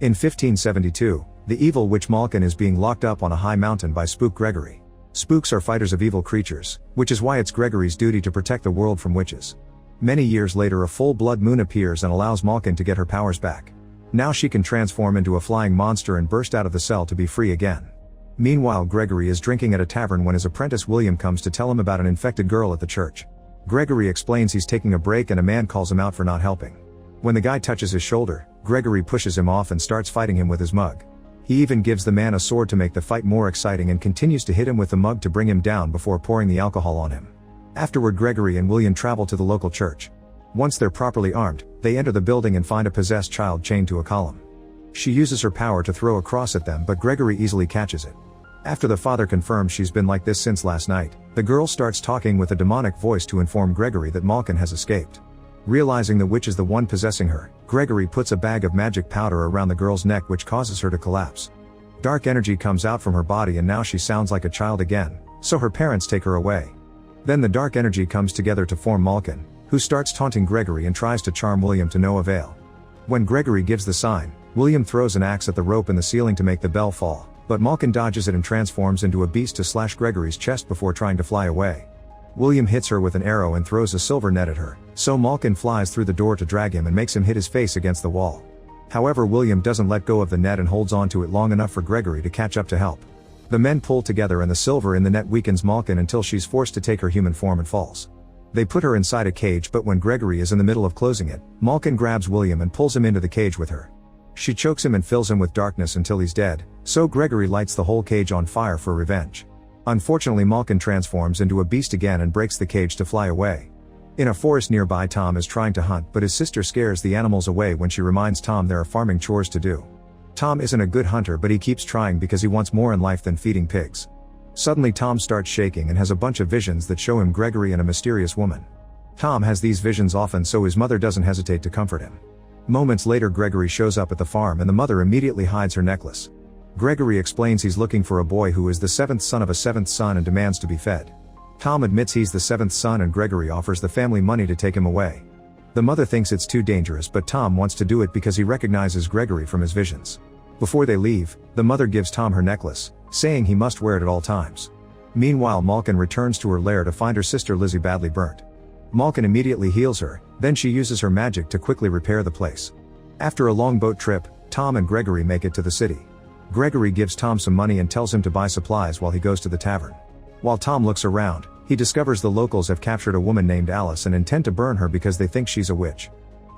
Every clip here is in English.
In 1572, the evil witch Malkin is being locked up on a high mountain by Spook Gregory. Spooks are fighters of evil creatures, which is why it's Gregory's duty to protect the world from witches. Many years later, a full blood moon appears and allows Malkin to get her powers back. Now she can transform into a flying monster and burst out of the cell to be free again. Meanwhile, Gregory is drinking at a tavern when his apprentice William comes to tell him about an infected girl at the church. Gregory explains he's taking a break and a man calls him out for not helping. When the guy touches his shoulder, Gregory pushes him off and starts fighting him with his mug. He even gives the man a sword to make the fight more exciting and continues to hit him with the mug to bring him down before pouring the alcohol on him. Afterward, Gregory and William travel to the local church. Once they're properly armed, they enter the building and find a possessed child chained to a column. She uses her power to throw a cross at them, but Gregory easily catches it. After the father confirms she's been like this since last night, the girl starts talking with a demonic voice to inform Gregory that Malkin has escaped. Realizing the witch is the one possessing her, Gregory puts a bag of magic powder around the girl's neck, which causes her to collapse. Dark energy comes out from her body and now she sounds like a child again, so her parents take her away. Then the dark energy comes together to form Malkin, who starts taunting Gregory and tries to charm William to no avail. When Gregory gives the sign, William throws an axe at the rope in the ceiling to make the bell fall, but Malkin dodges it and transforms into a beast to slash Gregory's chest before trying to fly away. William hits her with an arrow and throws a silver net at her, so Malkin flies through the door to drag him and makes him hit his face against the wall. However, William doesn't let go of the net and holds on to it long enough for Gregory to catch up to help. The men pull together and the silver in the net weakens Malkin until she's forced to take her human form and falls. They put her inside a cage, but when Gregory is in the middle of closing it, Malkin grabs William and pulls him into the cage with her. She chokes him and fills him with darkness until he's dead, so Gregory lights the whole cage on fire for revenge. Unfortunately, Malkin transforms into a beast again and breaks the cage to fly away. In a forest nearby, Tom is trying to hunt, but his sister scares the animals away when she reminds Tom there are farming chores to do. Tom isn't a good hunter, but he keeps trying because he wants more in life than feeding pigs. Suddenly Tom starts shaking and has a bunch of visions that show him Gregory and a mysterious woman. Tom has these visions often, so his mother doesn't hesitate to comfort him. Moments later, Gregory shows up at the farm and the mother immediately hides her necklace. Gregory explains he's looking for a boy who is the seventh son of a seventh son and demands to be fed. Tom admits he's the seventh son and Gregory offers the family money to take him away. The mother thinks it's too dangerous, but Tom wants to do it because he recognizes Gregory from his visions. Before they leave, the mother gives Tom her necklace, saying he must wear it at all times. Meanwhile, Malkin returns to her lair to find her sister Lizzie badly burnt. Malkin immediately heals her, then she uses her magic to quickly repair the place. After a long boat trip, Tom and Gregory make it to the city. Gregory gives Tom some money and tells him to buy supplies while he goes to the tavern. While Tom looks around, he discovers the locals have captured a woman named Alice and intend to burn her because they think she's a witch.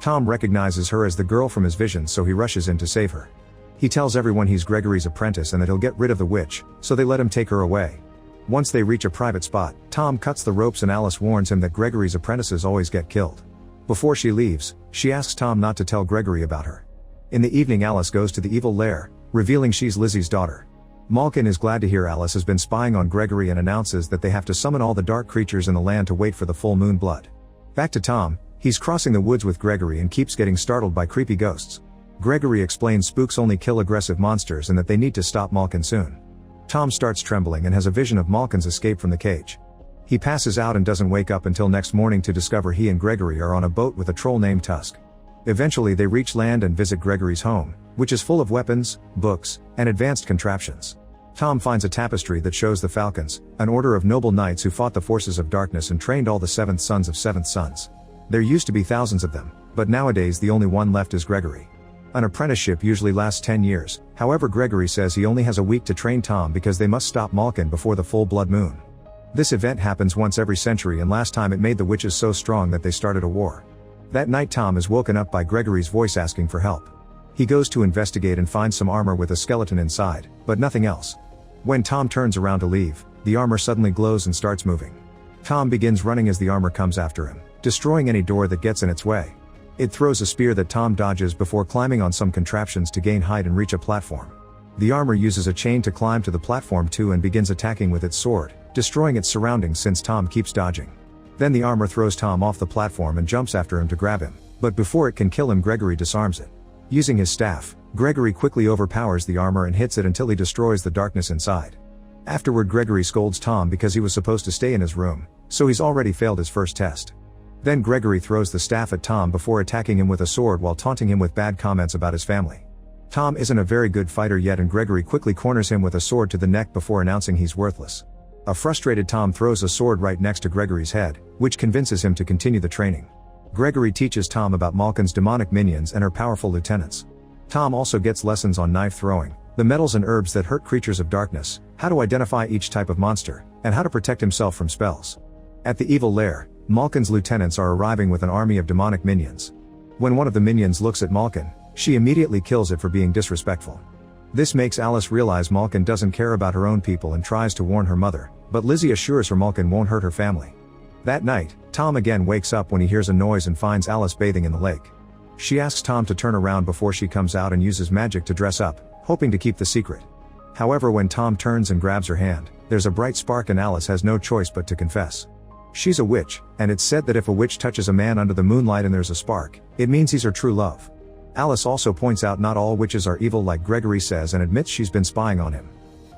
Tom recognizes her as the girl from his visions, so he rushes in to save her. He tells everyone he's Gregory's apprentice and that he'll get rid of the witch, so they let him take her away. Once they reach a private spot, Tom cuts the ropes and Alice warns him that Gregory's apprentices always get killed. Before she leaves, she asks Tom not to tell Gregory about her. In the evening, Alice goes to the evil lair, revealing she's Lizzie's daughter. Malkin is glad to hear Alice has been spying on Gregory and announces that they have to summon all the dark creatures in the land to wait for the full moon blood. Back to Tom, he's crossing the woods with Gregory and keeps getting startled by creepy ghosts. Gregory explains spooks only kill aggressive monsters and that they need to stop Malkin soon. Tom starts trembling and has a vision of Malkin's escape from the cage. He passes out and doesn't wake up until next morning to discover he and Gregory are on a boat with a troll named Tusk. Eventually they reach land and visit Gregory's home, which is full of weapons, books, and advanced contraptions. Tom finds a tapestry that shows the Falcons, an order of noble knights who fought the forces of darkness and trained all the seventh sons of seventh sons. There used to be thousands of them, but nowadays the only one left is Gregory. An apprenticeship usually lasts 10 years, however Gregory says he only has a week to train Tom because they must stop Malkin before the full blood moon. This event happens once every century, and last time it made the witches so strong that they started a war. That night Tom is woken up by Gregory's voice asking for help. He goes to investigate and finds some armor with a skeleton inside, but nothing else. When Tom turns around to leave, the armor suddenly glows and starts moving. Tom begins running as the armor comes after him, destroying any door that gets in its way. It throws a spear that Tom dodges before climbing on some contraptions to gain height and reach a platform. The armor uses a chain to climb to the platform too and begins attacking with its sword, destroying its surroundings since Tom keeps dodging. Then the armor throws Tom off the platform and jumps after him to grab him, but before it can kill him, Gregory disarms it. Using his staff, Gregory quickly overpowers the armor and hits it until he destroys the darkness inside. Afterward, Gregory scolds Tom because he was supposed to stay in his room, so he's already failed his first test. Then Gregory throws the staff at Tom before attacking him with a sword while taunting him with bad comments about his family. Tom isn't a very good fighter yet, and Gregory quickly corners him with a sword to the neck before announcing he's worthless. A frustrated Tom throws a sword right next to Gregory's head, which convinces him to continue the training. Gregory teaches Tom about Malkin's demonic minions and her powerful lieutenants. Tom also gets lessons on knife throwing, the metals and herbs that hurt creatures of darkness, how to identify each type of monster, and how to protect himself from spells. At the evil lair, Malkin's lieutenants are arriving with an army of demonic minions. When one of the minions looks at Malkin, she immediately kills it for being disrespectful. This makes Alice realize Malkin doesn't care about her own people and tries to warn her mother, but Lizzie assures her Malkin won't hurt her family. That night, Tom again wakes up when he hears a noise and finds Alice bathing in the lake. She asks Tom to turn around before she comes out and uses magic to dress up, hoping to keep the secret. However, when Tom turns and grabs her hand, there's a bright spark and Alice has no choice but to confess. She's a witch, and it's said that if a witch touches a man under the moonlight and there's a spark, it means he's her true love. Alice also points out not all witches are evil like Gregory says and admits she's been spying on him.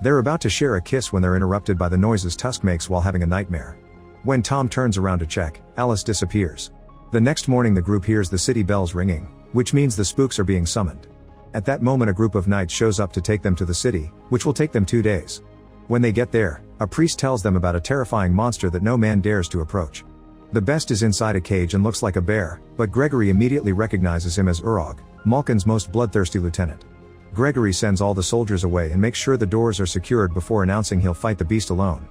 They're about to share a kiss when they're interrupted by the noises Tusk makes while having a nightmare. When Tom turns around to check, Alice disappears. The next morning the group hears the city bells ringing, which means the spooks are being summoned. At that moment a group of knights shows up to take them to the city, which will take them 2 days. When they get there, a priest tells them about a terrifying monster that no man dares to approach. The best is inside a cage and looks like a bear, but Gregory immediately recognizes him as Urog, Malkin's most bloodthirsty lieutenant. Gregory sends all the soldiers away and makes sure the doors are secured before announcing he'll fight the beast alone.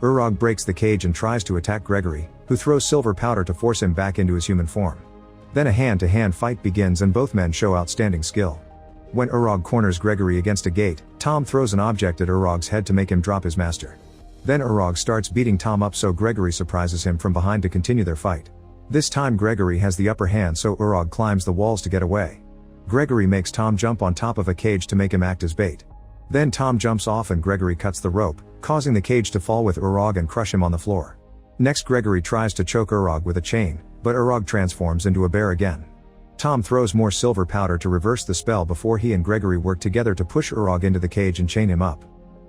Urog breaks the cage and tries to attack Gregory, who throws silver powder to force him back into his human form. Then a hand-to-hand fight begins and both men show outstanding skill. When Urog corners Gregory against a gate, Tom throws an object at Urog's head to make him drop his master. Then Urog starts beating Tom up, so Gregory surprises him from behind to continue their fight. This time Gregory has the upper hand, so Urog climbs the walls to get away. Gregory makes Tom jump on top of a cage to make him act as bait. Then Tom jumps off and Gregory cuts the rope, causing the cage to fall with Urog and crush him on the floor. Next Gregory tries to choke Urog with a chain, but Urog transforms into a bear again. Tom throws more silver powder to reverse the spell before he and Gregory work together to push Urog into the cage and chain him up.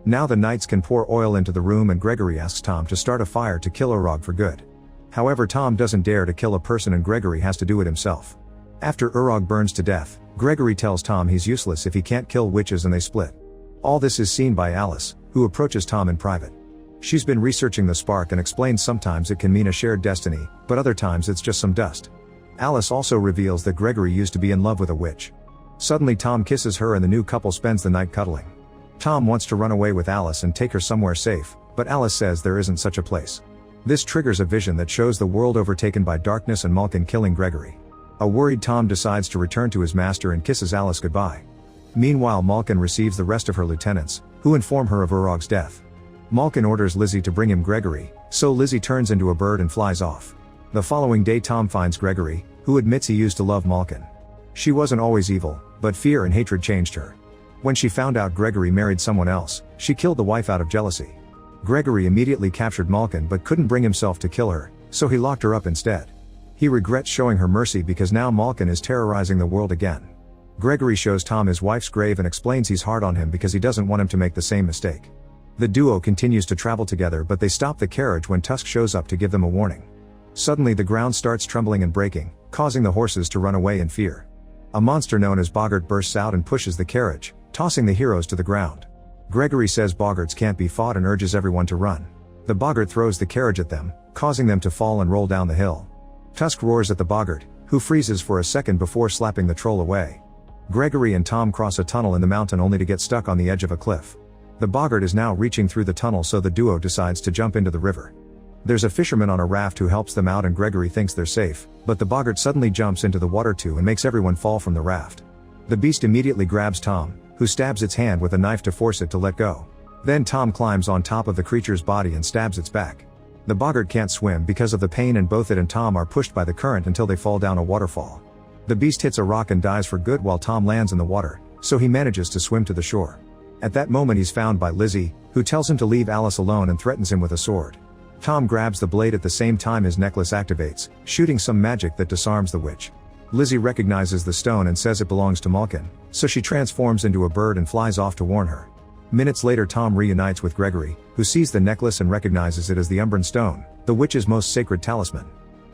Now the knights can pour oil into the room and Gregory asks Tom to start a fire to kill Urog for good. However, Tom doesn't dare to kill a person and Gregory has to do it himself. After Urog burns to death, Gregory tells Tom he's useless if he can't kill witches and they split. All this is seen by Alice, who approaches Tom in private. She's been researching the spark and explains sometimes it can mean a shared destiny, but other times it's just some dust. Alice also reveals that Gregory used to be in love with a witch. Suddenly Tom kisses her and the new couple spends the night cuddling. Tom wants to run away with Alice and take her somewhere safe, but Alice says there isn't such a place. This triggers a vision that shows the world overtaken by darkness and Malkin killing Gregory. A worried Tom decides to return to his master and kisses Alice goodbye. Meanwhile Malkin receives the rest of her lieutenants, who inform her of Urog's death. Malkin orders Lizzie to bring him Gregory, so Lizzie turns into a bird and flies off. The following day Tom finds Gregory, who admits he used to love Malkin. She wasn't always evil, but fear and hatred changed her. When she found out Gregory married someone else, she killed the wife out of jealousy. Gregory immediately captured Malkin but couldn't bring himself to kill her, so he locked her up instead. He regrets showing her mercy because now Malkin is terrorizing the world again. Gregory shows Tom his wife's grave and explains he's hard on him because he doesn't want him to make the same mistake. The duo continues to travel together, but they stop the carriage when Tusk shows up to give them a warning. Suddenly the ground starts trembling and breaking, causing the horses to run away in fear. A monster known as Boggart bursts out and pushes the carriage, tossing the heroes to the ground. Gregory says Boggarts can't be fought and urges everyone to run. The Boggart throws the carriage at them, causing them to fall and roll down the hill. Tusk roars at the Boggart, who freezes for a second before slapping the troll away. Gregory and Tom cross a tunnel in the mountain only to get stuck on the edge of a cliff. The Boggart is now reaching through the tunnel, so the duo decides to jump into the river. There's a fisherman on a raft who helps them out and Gregory thinks they're safe, but the Boggart suddenly jumps into the water too and makes everyone fall from the raft. The beast immediately grabs Tom, who stabs its hand with a knife to force it to let go. Then Tom climbs on top of the creature's body and stabs its back. The Boggart can't swim because of the pain and both it and Tom are pushed by the current until they fall down a waterfall. The beast hits a rock and dies for good while Tom lands in the water, so he manages to swim to the shore. At that moment he's found by Lizzie, who tells him to leave Alice alone and threatens him with a sword. Tom grabs the blade at the same time his necklace activates, shooting some magic that disarms the witch. Lizzie recognizes the stone and says it belongs to Malkin, so she transforms into a bird and flies off to warn her. Minutes later Tom reunites with Gregory, who sees the necklace and recognizes it as the Umbran Stone, the witch's most sacred talisman.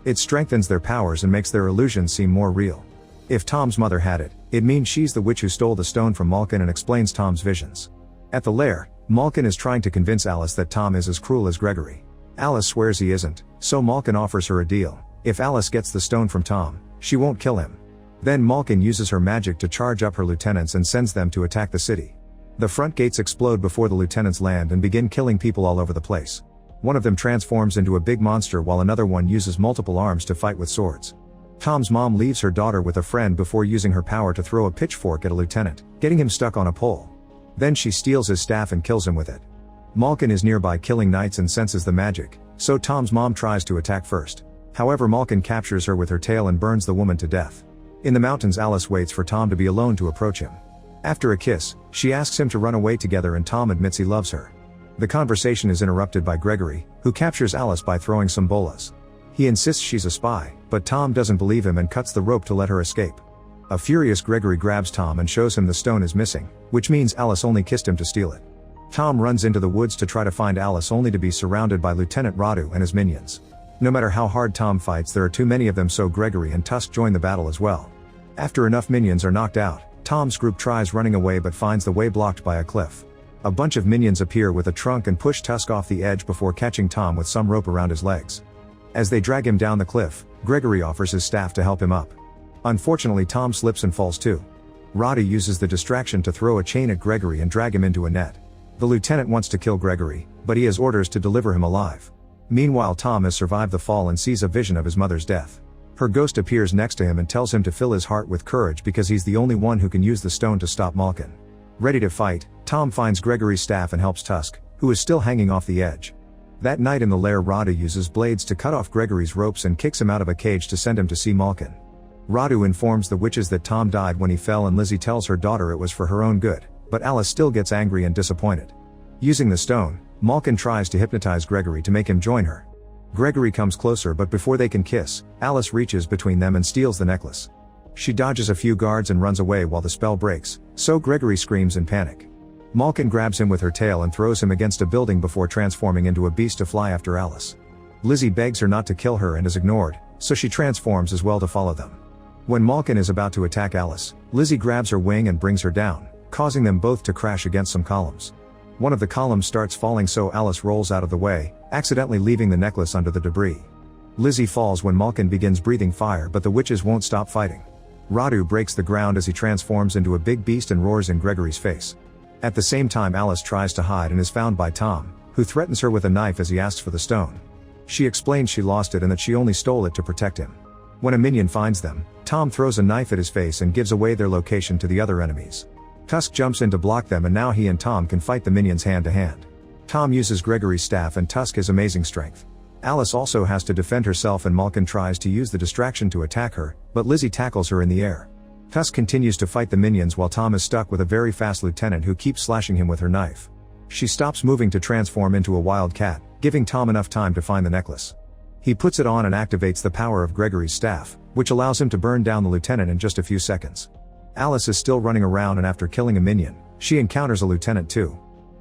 It strengthens their powers and makes their illusions seem more real. If Tom's mother had it, it means she's the witch who stole the stone from Malkin and explains Tom's visions. At the lair, Malkin is trying to convince Alice that Tom is as cruel as Gregory. Alice swears he isn't, so Malkin offers her a deal. If Alice gets the stone from Tom, she won't kill him. Then Malkin uses her magic to charge up her lieutenants and sends them to attack the city. The front gates explode before the lieutenants land and begin killing people all over the place. One of them transforms into a big monster while another one uses multiple arms to fight with swords. Tom's mom leaves her daughter with a friend before using her power to throw a pitchfork at a lieutenant, getting him stuck on a pole. Then she steals his staff and kills him with it. Malkin is nearby killing knights and senses the magic, so Tom's mom tries to attack first. However, Malkin captures her with her tail and burns the woman to death. In the mountains, Alice waits for Tom to be alone to approach him. After a kiss, she asks him to run away together and Tom admits he loves her. The conversation is interrupted by Gregory, who captures Alice by throwing some bolas. He insists she's a spy, but Tom doesn't believe him and cuts the rope to let her escape. A furious Gregory grabs Tom and shows him the stone is missing, which means Alice only kissed him to steal it. Tom runs into the woods to try to find Alice only to be surrounded by Lieutenant Radu and his minions. No matter how hard Tom fights, there are too many of them, so Gregory and Tusk join the battle as well. After enough minions are knocked out, Tom's group tries running away but finds the way blocked by a cliff. A bunch of minions appear with a trunk and push Tusk off the edge before catching Tom with some rope around his legs. As they drag him down the cliff, Gregory offers his staff to help him up. Unfortunately, Tom slips and falls too. Radu uses the distraction to throw a chain at Gregory and drag him into a net. The lieutenant wants to kill Gregory, but he has orders to deliver him alive. Meanwhile, Tom has survived the fall and sees a vision of his mother's death. Her ghost appears next to him and tells him to fill his heart with courage because he's the only one who can use the stone to stop Malkin. Ready to fight, Tom finds Gregory's staff and helps Tusk, who is still hanging off the edge. That night in the lair, Radu uses blades to cut off Gregory's ropes and kicks him out of a cage to send him to see Malkin. Radu informs the witches that Tom died when he fell and Lizzie tells her daughter it was for her own good, but Alice still gets angry and disappointed. Using the stone, Malkin tries to hypnotize Gregory to make him join her. Gregory comes closer, but before they can kiss, Alice reaches between them and steals the necklace. She dodges a few guards and runs away while the spell breaks, so Gregory screams in panic. Malkin grabs him with her tail and throws him against a building before transforming into a beast to fly after Alice. Lizzie begs her not to kill her and is ignored, so she transforms as well to follow them. When Malkin is about to attack Alice, Lizzie grabs her wing and brings her down, causing them both to crash against some columns. One of the columns starts falling, so Alice rolls out of the way, accidentally leaving the necklace under the debris. Lizzie falls when Malkin begins breathing fire, but the witches won't stop fighting. Radu breaks the ground as he transforms into a big beast and roars in Gregory's face. At the same time, Alice tries to hide and is found by Tom, who threatens her with a knife as he asks for the stone. She explains she lost it and that she only stole it to protect him. When a minion finds them, Tom throws a knife at his face and gives away their location to the other enemies. Tusk jumps in to block them and now he and Tom can fight the minions hand to hand. Tom uses Gregory's staff and Tusk his amazing strength. Alice also has to defend herself and Malkin tries to use the distraction to attack her, but Lizzie tackles her in the air. Tusk continues to fight the minions while Tom is stuck with a very fast lieutenant who keeps slashing him with her knife. She stops moving to transform into a wild cat, giving Tom enough time to find the necklace. He puts it on and activates the power of Gregory's staff, which allows him to burn down the lieutenant in just a few seconds. Alice is still running around and after killing a minion, she encounters a lieutenant too.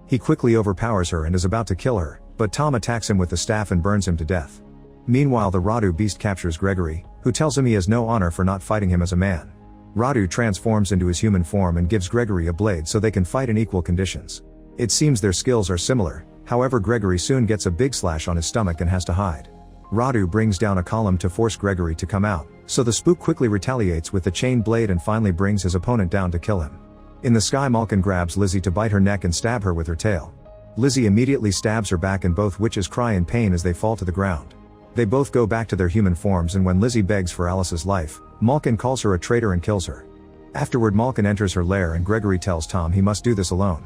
He quickly overpowers her and is about to kill her, but Tom attacks him with the staff and burns him to death. Meanwhile, the Radu beast captures Gregory, who tells him he has no honor for not fighting him as a man. Radu transforms into his human form and gives Gregory a blade so they can fight in equal conditions. It seems their skills are similar, however Gregory soon gets a big slash on his stomach and has to hide. Radu brings down a column to force Gregory to come out, so the spook quickly retaliates with the chain blade and finally brings his opponent down to kill him. In the sky, Malkin grabs Lizzie to bite her neck and stab her with her tail. Lizzie immediately stabs her back and both witches cry in pain as they fall to the ground. They both go back to their human forms and when Lizzie begs for Alice's life, Malkin calls her a traitor and kills her. Afterward, Malkin enters her lair and Gregory tells Tom he must do this alone.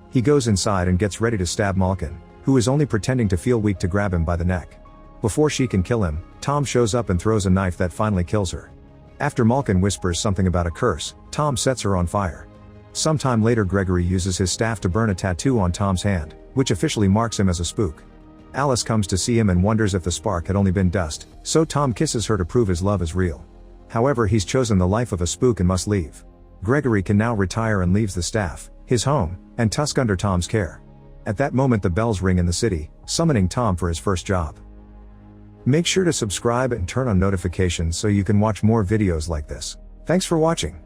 He goes inside and gets ready to stab Malkin, who is only pretending to feel weak to grab him by the neck. Before she can kill him, Tom shows up and throws a knife that finally kills her. After Malkin whispers something about a curse, Tom sets her on fire. Sometime later, Gregory uses his staff to burn a tattoo on Tom's hand, which officially marks him as a spook. Alice comes to see him and wonders if the spark had only been dust, so Tom kisses her to prove his love is real. However, he's chosen the life of a spook and must leave. Gregory can now retire and leaves the staff, his home, and Tusk under Tom's care. At that moment, the bells ring in the city, summoning Tom for his first job. Make sure to subscribe and turn on notifications so you can watch more videos like this. Thanks for watching.